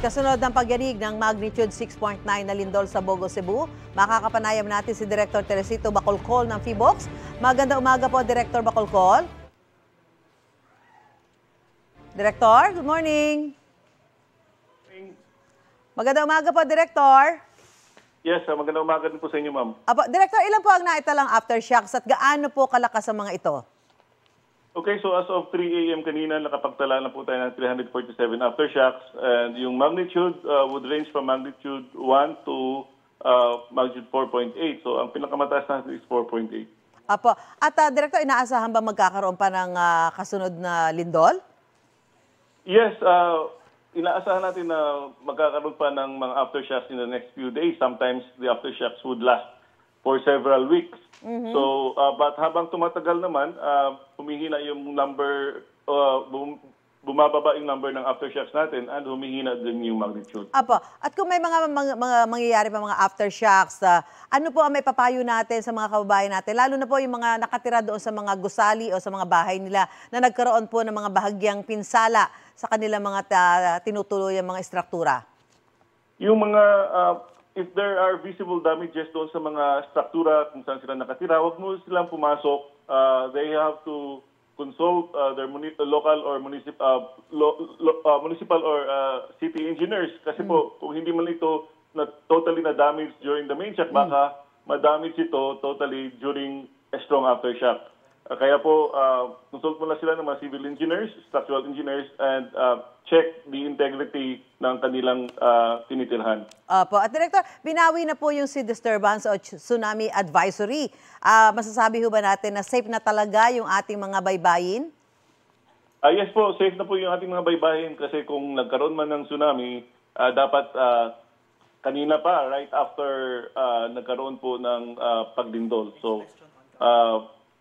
Kasunod ng pagyanig ng magnitude 6.9 na lindol sa Bogo, Cebu, makakapanayam natin si Director Teresito Bacolcol ng PHIVOLCS. Magandang umaga po, Director Bacolcol. Director, good morning. Magandang umaga po, Director. Yes, magandang umaga din po sa inyo, ma'am. Apo, Director, ilan po ang naitalang aftershocks at gaano po kalakas ang mga ito? Okay, so as of 3 a.m. kanina, nakapagtala na po tayo ng 347 aftershocks. And yung magnitude would range from magnitude 1 to magnitude 4.8. So ang pinakamataas natin is 4.8. Apo, at Director, inaasahan ba magkakaroon pa ng kasunod na lindol? Yes, inaasahan natin na magkakaroon pa ng mga aftershocks in the next few days. Sometimes the aftershocks would last for several weeks. So, but habang tumatagal naman, humihina yung number, bumababa yung number ng aftershocks natin and humihina din yung magnitude. Apo, at kung may mga mangyayari pa mga aftershocks, ano po ang may papayo natin sa mga kababayan natin? Lalo na po yung mga nakatira doon sa mga gusali o sa mga bahay nila na nagkaroon po ng mga bahagyang pinsala sa kanilang mga tinutuluyang mga istruktura. Yung mga if there are visible damages doon sa mga struktura kung saan sila nakatira, huwag mo silang pumasok. They have to consult their local or municipal or city engineers. Kasi po, kung hindi man ito totally na-damage during the main shock, baka ma-damage ito totally during a strong aftershock. Kaya po, consult mo na sila ng mga civil engineers, structural engineers, and check the integrity ng kanilang tinitirhan. Opo. At Director, binawi na po yung sea disturbance o tsunami advisory. Masasabi ho ba natin na safe na talaga yung ating mga baybayin? Yes po, safe na po yung ating mga baybayin kasi kung nagkaroon man ng tsunami, dapat kanina pa, right after nagkaroon po ng pagdindol. So,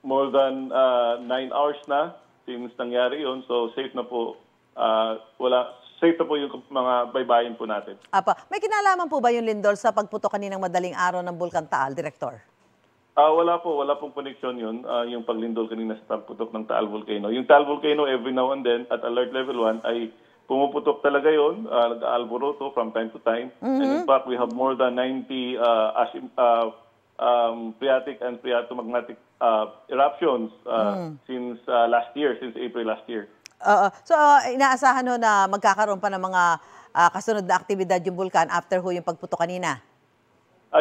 more than 9 hours na since nangyari yun. So, safe na po. Safe na po yung mga baybayin po natin. Apa, may kinalaman po ba yung lindol sa pagputok kaninang madaling araw ng Bulkan Taal, Director? Wala pong connection yun, yung paglindol kanina sa pagputok ng Taal Volcano. Yung Taal Volcano, every now and then, at alert level 1, ay pumuputok talaga yun, nag-alboroto from time to time. And in fact, we have more than 90 phreatic and phreatomagmatic eruptions since last year, since April last year. So, inaasahan ho na magkakaroon pa ng mga kasunod na aktibidad yung bulkan after ho yung pagputok kanina?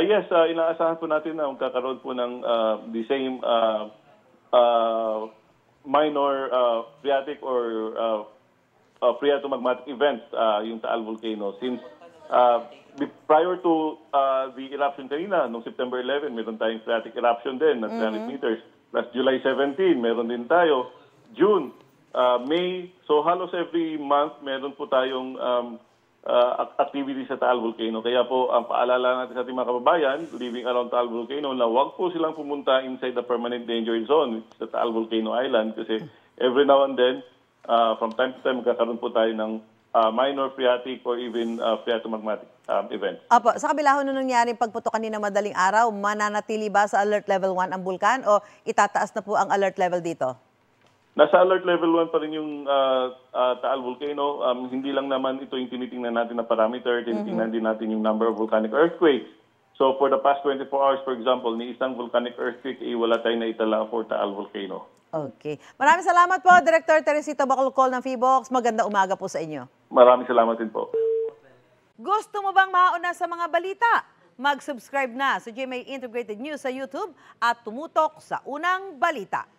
Yes, inaasahan po natin na magkakaroon po ng the same minor phreatic or phreatomagmatic events yung Taal Volcano. Since prior to the eruption kanina, noong September 11, meron tayong phreatic eruption din na 300 meters. Plus July 17, meron din tayo. June, May, so halos every month meron po tayong activity sa Taal Volcano. Kaya po, ang paalala natin sa ating mga kababayan living around Taal Volcano na huwag po silang pumunta inside the permanent danger zone sa Taal Volcano Island kasi every now and then, from time to time, magkakaroon po tayo ng minor phreatic or even phreatomagmatic events. Apo, sa kabila ho nung nangyari pagputok kanina madaling araw, mananatili ba sa alert level 1 ang bulkan o itataas na po ang alert level dito? Nasa alert level 1 pa rin yung Taal Volcano. Hindi lang naman ito yung tinitingnan natin na parameter, tinitingnan din natin yung number of volcanic earthquakes. So for the past 24 hours, for example, ni isang volcanic earthquake, wala tayong naitala for Taal Volcano. Okay. Maraming salamat po, Director Teresito Bacolcol ng PHIVOLCS. Magandang umaga po sa inyo. Maraming salamat din po. Gusto mo bang mauna sa mga balita? Mag-subscribe na sa GMA Integrated News sa YouTube at tumutok sa unang balita.